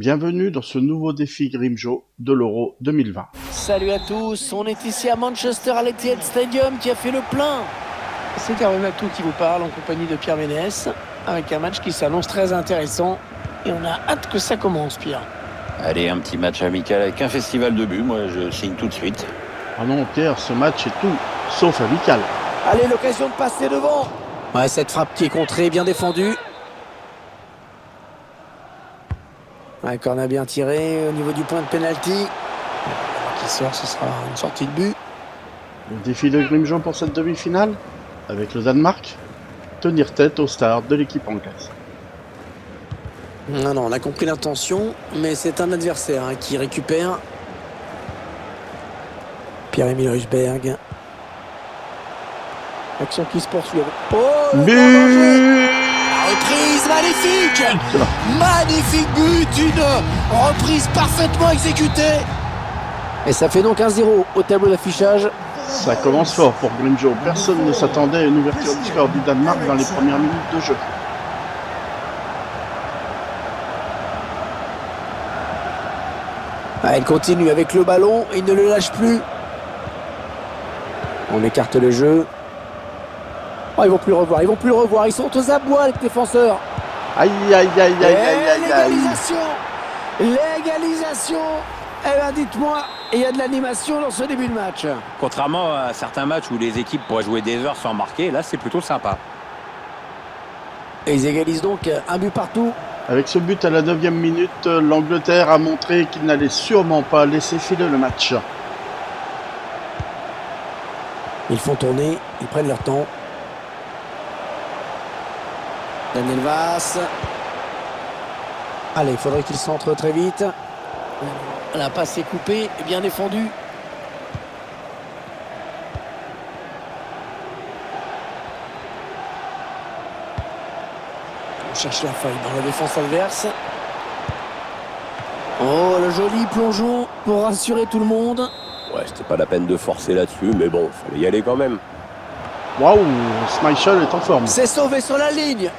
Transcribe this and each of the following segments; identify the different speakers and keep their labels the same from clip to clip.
Speaker 1: Bienvenue dans ce nouveau défi Grimjo de l'Euro 2020.
Speaker 2: Salut à tous, on est ici à Manchester à l'Etihad Stadium qui a fait le plein. C'est Carmen Matou qui vous parle en compagnie de Pierre Ménès, avec un match qui s'annonce très intéressant et on a hâte que ça commence, Pierre.
Speaker 3: Allez, un petit match amical avec un festival de buts, moi je signe tout de suite.
Speaker 1: Ah non Pierre, ce match est tout sauf amical.
Speaker 2: Allez, l'occasion de passer devant. Ouais, cette frappe qui est contrée, bien défendue. Ouais, corner bien tiré au niveau du point de pénalty. Qui sort, ce sera une sortie de but.
Speaker 1: Le défi de Grimjo pour cette demi-finale, avec le Danemark, tenir tête aux stars de l'équipe anglaise.
Speaker 2: Non, on a compris l'intention, mais c'est un adversaire qui récupère. Pierre-Emile Ruijsberg. Action qui se poursuit. Oh,
Speaker 1: But
Speaker 2: reprise magnifique. Magnifique but, une reprise parfaitement exécutée. Et ça fait donc 1-0 au tableau d'affichage.
Speaker 1: Ça commence fort pour Grimjo. Personne ne s'attendait à une ouverture du score du Danemark dans les premières minutes de jeu.
Speaker 2: Il continue avec le ballon, il ne le lâche plus. On écarte le jeu. Oh, ils vont plus le revoir, ils sont aux abois les défenseurs.
Speaker 1: Aïe aïe aïe aïe aïe aïe aïe.
Speaker 2: L'égalisation. Eh bien dites-moi, il y a de l'animation dans ce début de match.
Speaker 3: Contrairement à certains matchs où les équipes pourraient jouer des heures sans marquer, là c'est plutôt sympa.
Speaker 2: Et ils égalisent donc un but partout.
Speaker 1: Avec ce but à la 9e minute, l'Angleterre a montré qu'il n'allait sûrement pas laisser filer le match.
Speaker 2: Ils font tourner, ils prennent leur temps. Daniel Vass. Allez, il faudrait qu'il centre très vite. La passe est coupée, bien défendue. On cherche la faille dans la défense adverse. Oh, le joli plongeon pour rassurer tout le monde.
Speaker 4: Ouais, c'était pas la peine de forcer là-dessus, mais bon, fallait y aller quand même.
Speaker 1: Waouh, Schmeichel est en forme.
Speaker 2: C'est sauvé sur la ligne.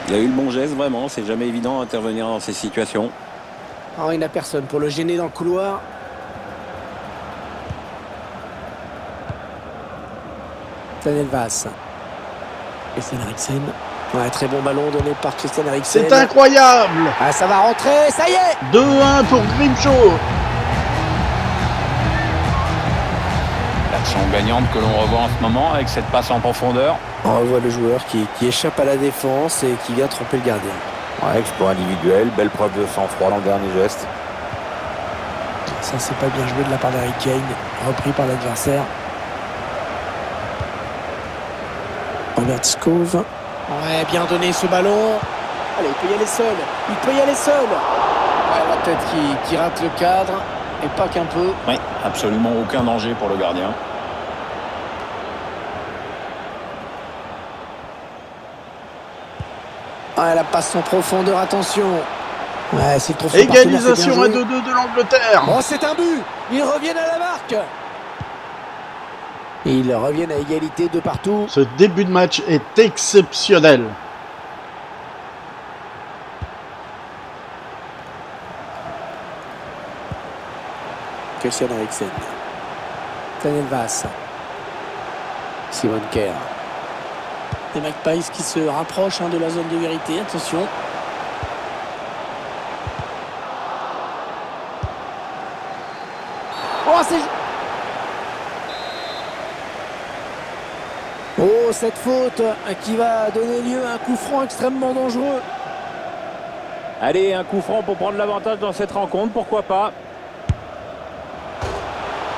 Speaker 3: Il a eu le bon geste, vraiment, c'est jamais évident d'intervenir dans ces situations.
Speaker 2: Oh, il n'a personne pour le gêner dans le couloir. Daniel Vass. Christian Eriksen. Ouais, très bon ballon donné par Christian Eriksen.
Speaker 1: C'est incroyable.
Speaker 2: Ah, ça va rentrer, ça y est.
Speaker 1: 2-1 pour Grimjo.
Speaker 3: L'action gagnante que l'on revoit en ce moment avec cette passe en profondeur.
Speaker 2: On revoit le joueur qui échappe à la défense et qui vient tromper le gardien.
Speaker 4: Ouais, exploit individuel, belle preuve de sang-froid dans le dernier geste.
Speaker 2: Ça, c'est pas bien joué de la part d'Harry Kane, repris par l'adversaire. Robert Skov. Ouais, bien donné ce ballon. Allez, il peut y aller seul. Ouais, la tête qui rate le cadre, et pas qu'un peu.
Speaker 3: Oui, absolument aucun danger pour le gardien.
Speaker 2: Ouais, la passe en profondeur, attention. Ouais, s'il trouve son
Speaker 1: Égalisation à
Speaker 2: partenaire,
Speaker 1: 2-2 de l'Angleterre.
Speaker 2: oh, c'est un but. Ils reviennent à la marque. Et ils reviennent à égalité de partout.
Speaker 1: Ce début de match est exceptionnel.
Speaker 2: Christian Eriksen. Daniel Vass. Simon Kerr. Les Magpies qui se rapprochent de la zone de vérité. Attention. Oh, c'est... Oh, cette faute qui va donner lieu à un coup franc extrêmement dangereux.
Speaker 3: Allez, un coup franc pour prendre l'avantage dans cette rencontre, pourquoi pas.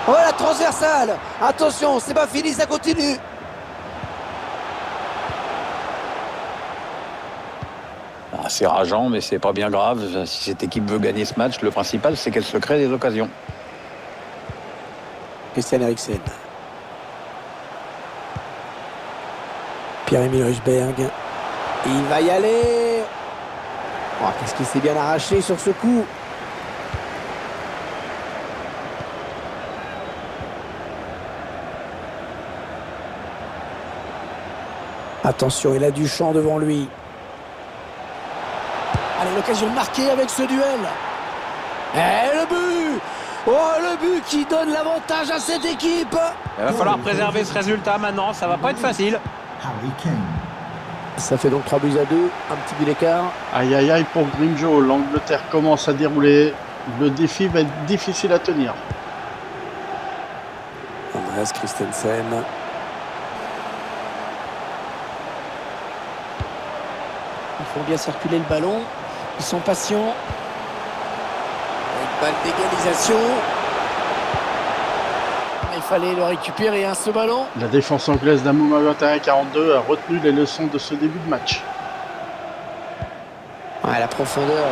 Speaker 2: Oh, la transversale. Attention, c'est pas fini, ça continue.
Speaker 3: Ah, c'est rageant, mais c'est pas bien grave. Si cette équipe veut gagner ce match, le principal c'est qu'elle se crée des occasions.
Speaker 2: Christian Eriksen. Pierre-Emile Ruijsberg. Il va y aller. Oh, qu'est-ce qu'il s'est bien arraché sur ce coup. Attention, il a du champ devant lui. Allez, l'occasion de marquer avec ce duel. Et le but! Oh, le but qui donne l'avantage à cette équipe.
Speaker 3: Il va falloir préserver ce résultat maintenant, ça va pas être facile.
Speaker 5: Harry Kane.
Speaker 2: Ça fait donc 3 buts à 2, un petit but d'écart.
Speaker 1: Aïe aïe aïe pour Grimjo, l'Angleterre commence à dérouler. Le défi va être difficile à tenir.
Speaker 2: Andreas Christensen. Ils font bien circuler le ballon. Ils sont patients. Une balle d'égalisation. Il fallait le récupérer, hein, ce ballon.
Speaker 1: La défense anglaise d'Amouma 21-42 a retenu les leçons de ce début de match.
Speaker 2: Ouais, la profondeur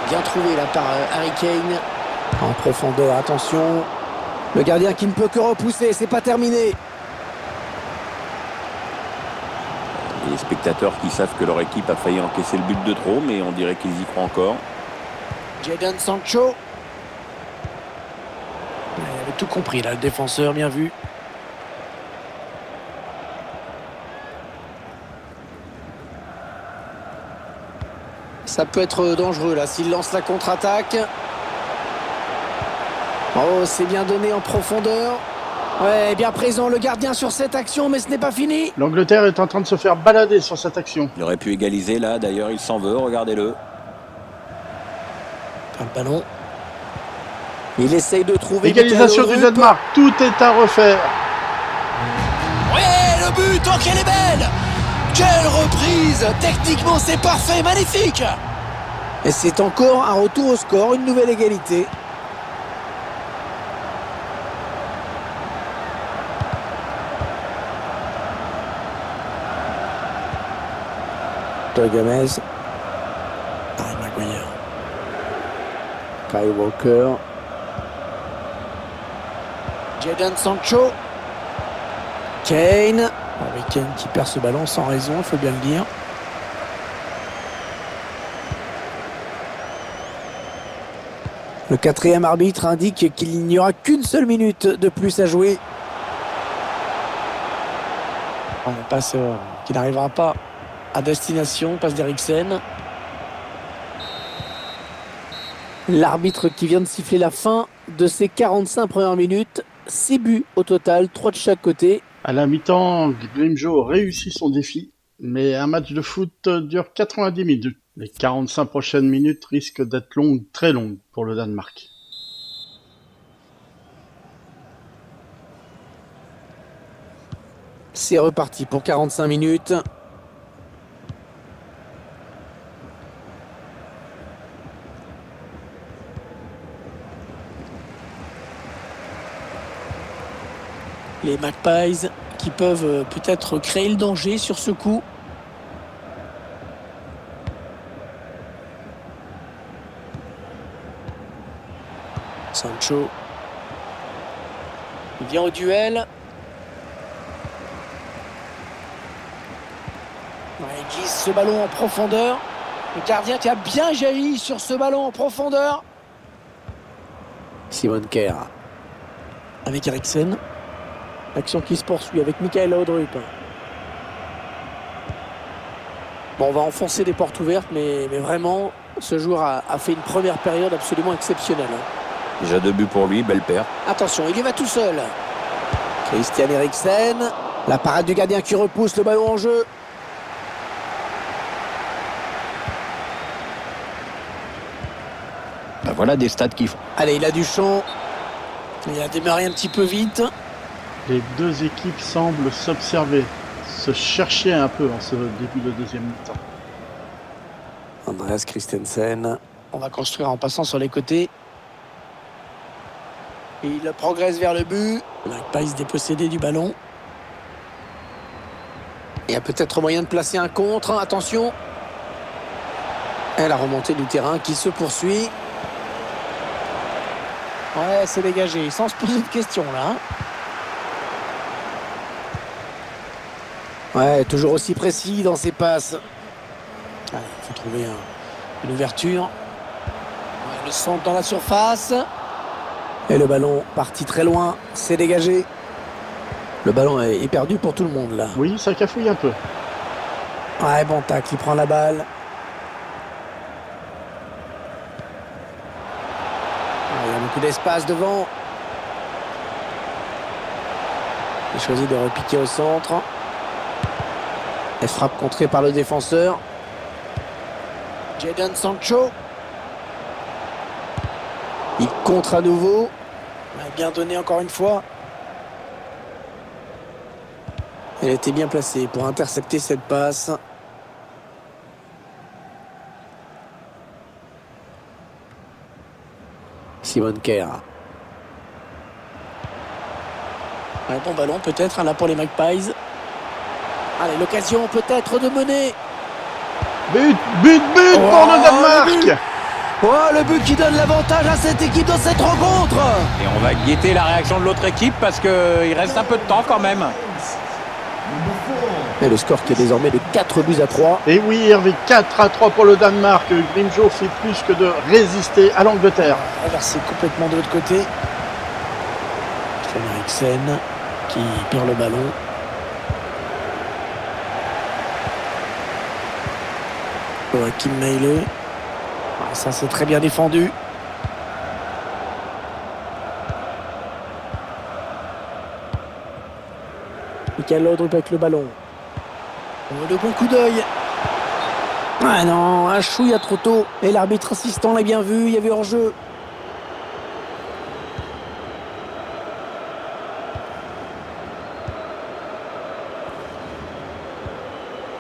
Speaker 2: bien trouvée là par Harry Kane. En profondeur, attention. Le gardien qui ne peut que repousser, c'est pas terminé.
Speaker 4: Les spectateurs qui savent que leur équipe a failli encaisser le but de trop, mais on dirait qu'ils y croient encore.
Speaker 2: Jadon Sancho. Il avait tout compris là, le défenseur, bien vu. Ça peut être dangereux là s'il lance la contre-attaque. Oh, c'est bien donné en profondeur. Ouais, bien présent le gardien sur cette action, mais ce n'est pas fini.
Speaker 1: L'Angleterre est en train de se faire balader sur cette action.
Speaker 4: Il aurait pu égaliser là, d'ailleurs il s'en veut, regardez-le.
Speaker 2: Pas le ballon. Il essaye de trouver...
Speaker 1: Égalisation du Danemark, tout est à refaire.
Speaker 2: Ouais, le but, oh qu'elle est belle! Quelle reprise! Techniquement c'est parfait, magnifique! Et c'est encore un retour au score, une nouvelle égalité. Gomez. Harry Maguire. Kyle Walker. Jadon Sancho. Kane. Harry Kane qui perd ce ballon sans raison, il faut bien le dire. Le quatrième arbitre indique qu'il n'y aura qu'une seule minute de plus à jouer. On passe qui n'arrivera pas à destination, passe d'Eriksen. L'arbitre qui vient de siffler la fin de ces 45 premières minutes. 6 buts au total, 3 de chaque côté.
Speaker 1: À la mi-temps, Grimjo réussit son défi, mais un match de foot dure 90 minutes. Les 45 prochaines minutes risquent d'être longues, très longues pour le Danemark.
Speaker 2: C'est reparti pour 45 minutes. Les Magpies qui peuvent peut-être créer le danger sur ce coup. Sancho. Il vient au duel. Ouais, il glisse ce ballon en profondeur. Le gardien qui a bien jailli sur ce ballon en profondeur. Simon Kjær. Avec Eriksen. Action qui se poursuit avec Mikael Laudrup. Bon, on va enfoncer des portes ouvertes, mais vraiment, ce joueur a fait une première période absolument exceptionnelle.
Speaker 4: Déjà 2 buts pour lui, belle paire.
Speaker 2: Attention, il y va tout seul. Christian Eriksen. La parade du gardien qui repousse le ballon en jeu.
Speaker 3: Ben voilà des stats qui font.
Speaker 2: Allez, il a du champ. Il a démarré un petit peu vite.
Speaker 1: Les deux équipes semblent s'observer, se chercher un peu en ce début de deuxième mi-temps.
Speaker 2: Andreas Christensen. On va construire en passant sur les côtés. Et il progresse vers le but. Magpies dépossédé du ballon. Il y a peut-être moyen de placer un contre. Attention. Et la remontée du terrain qui se poursuit. Ouais, c'est dégagé, sans se poser de questions là. Ouais, toujours aussi précis dans ses passes. Il faut trouver une ouverture. Ouais, le centre dans la surface. Et le ballon parti très loin, c'est dégagé. Le ballon est perdu pour tout le monde là.
Speaker 1: Oui, ça cafouille un peu.
Speaker 2: Ouais, bon tac, il prend la balle. beaucoup d'espace devant. Il choisit de repiquer au centre. Et frappe contrée par le défenseur. Jadon Sancho. Il contre à nouveau. Bien donné encore une fois. Elle était bien placée pour intercepter cette passe. Simon Kerr. Un bon ballon peut-être là pour les Magpies. Allez, l'occasion peut-être de mener.
Speaker 1: But pour le Danemark.
Speaker 2: Le but qui donne l'avantage à cette équipe dans cette rencontre.
Speaker 3: Et on va guetter la réaction de l'autre équipe parce qu'il reste un peu de temps quand même.
Speaker 2: Et le score qui est désormais de 4-3.
Speaker 1: Et oui, Hervé, 4-3 pour le Danemark. Grimshaw fait plus que de résister à l'Angleterre.
Speaker 2: Reversé complètement de l'autre côté. Eriksen qui perd le ballon. Joachim Meile. Ça c'est très bien défendu. Michael Laudrup avec le ballon. De bon coup d'œil. Ah non, un chouïa trop tôt. Et l'arbitre assistant l'a bien vu, il y avait hors-jeu.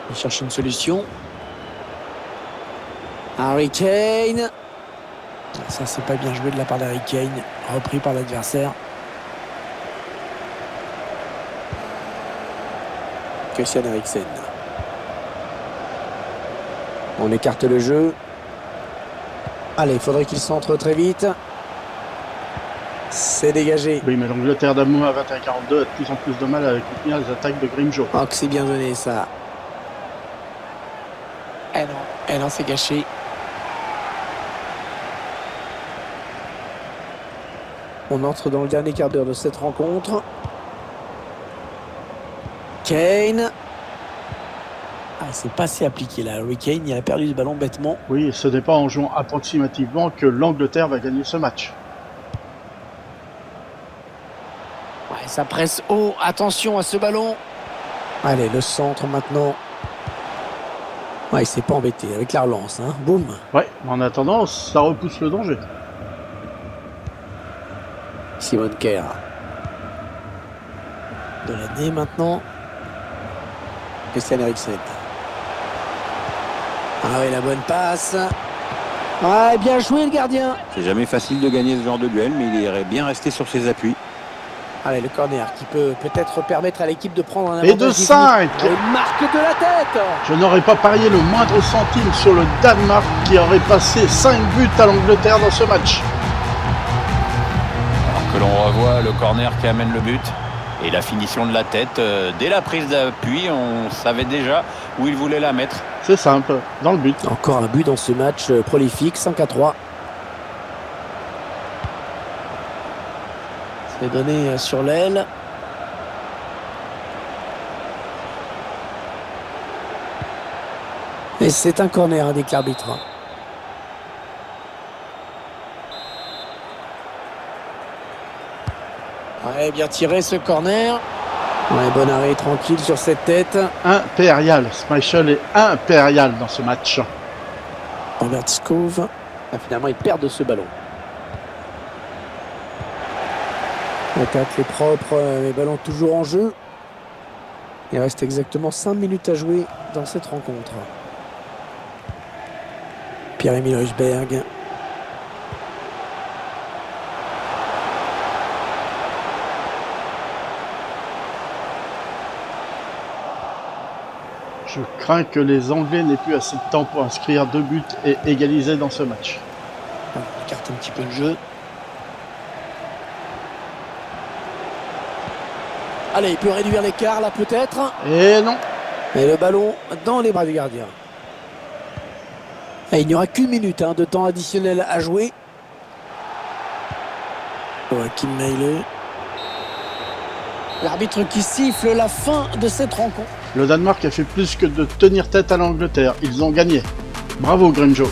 Speaker 2: Il cherche une solution. Harry Kane. Ça, c'est pas bien joué de la part d'Harry Kane. Repris par l'adversaire. Christian Eriksen. On écarte le jeu. Allez, il faudrait qu'il centre très vite. C'est dégagé.
Speaker 1: Oui, mais l'Angleterre d'Amouma à 21-42 a de plus en plus de mal à contenir les attaques de Grimshaw.
Speaker 2: Oh, que c'est bien donné ça. Eh non, c'est gâché. On entre dans le dernier quart d'heure de cette rencontre. Kane. C'est pas assez appliqué là. Harry Kane, il a perdu le ballon bêtement.
Speaker 1: Oui, ce n'est pas en jouant approximativement que l'Angleterre va gagner ce match.
Speaker 2: Ça presse haut. Attention à ce ballon. Allez, le centre maintenant. Il s'est pas embêté avec la relance. Boum.
Speaker 1: Ouais, en attendant, ça repousse le danger.
Speaker 2: Simon Kerr. De l'année maintenant. Christian Eriksen. La bonne passe. Bien joué le gardien.
Speaker 4: C'est jamais facile de gagner ce genre de duel, mais il est bien resté sur ses appuis.
Speaker 2: Allez, le corner qui peut peut-être permettre à l'équipe de prendre un
Speaker 1: avantage. Et de 5.
Speaker 2: Il marque de la tête.
Speaker 1: Je n'aurais pas parié le moindre centime sur le Danemark qui aurait passé 5 buts à l'Angleterre dans ce match.
Speaker 3: Alors que l'on revoit le corner qui amène le but et la finition de la tête. Dès la prise d'appui, on savait déjà où il voulait la mettre.
Speaker 1: C'est simple, dans le but.
Speaker 2: Encore un but dans ce match prolifique, 5-3. C'est donné sur l'aile. Et c'est un corner, indique l'arbitre. Bien tiré ce corner. Bon arrêt tranquille sur cette tête.
Speaker 1: Impérial. Schmeichel est impérial dans ce match.
Speaker 2: Robert Skov. Finalement, il perd de ce ballon. L'attaque est propre, les ballons toujours en jeu. Il reste exactement 5 minutes à jouer dans cette rencontre. Pierre-Emile Husberg.
Speaker 1: Je crains que les Anglais n'aient plus assez de temps pour inscrire 2 buts et égaliser dans ce match.
Speaker 2: On écarte un petit peu le jeu. Allez, il peut réduire l'écart là peut-être.
Speaker 1: Et non.
Speaker 2: Et le ballon dans les bras du gardien. Et il n'y aura qu'une minute de temps additionnel à jouer. Joachim Meile. L'arbitre qui siffle la fin de cette rencontre.
Speaker 1: Le Danemark a fait plus que de tenir tête à l'Angleterre. Ils ont gagné. Bravo Grimshaw.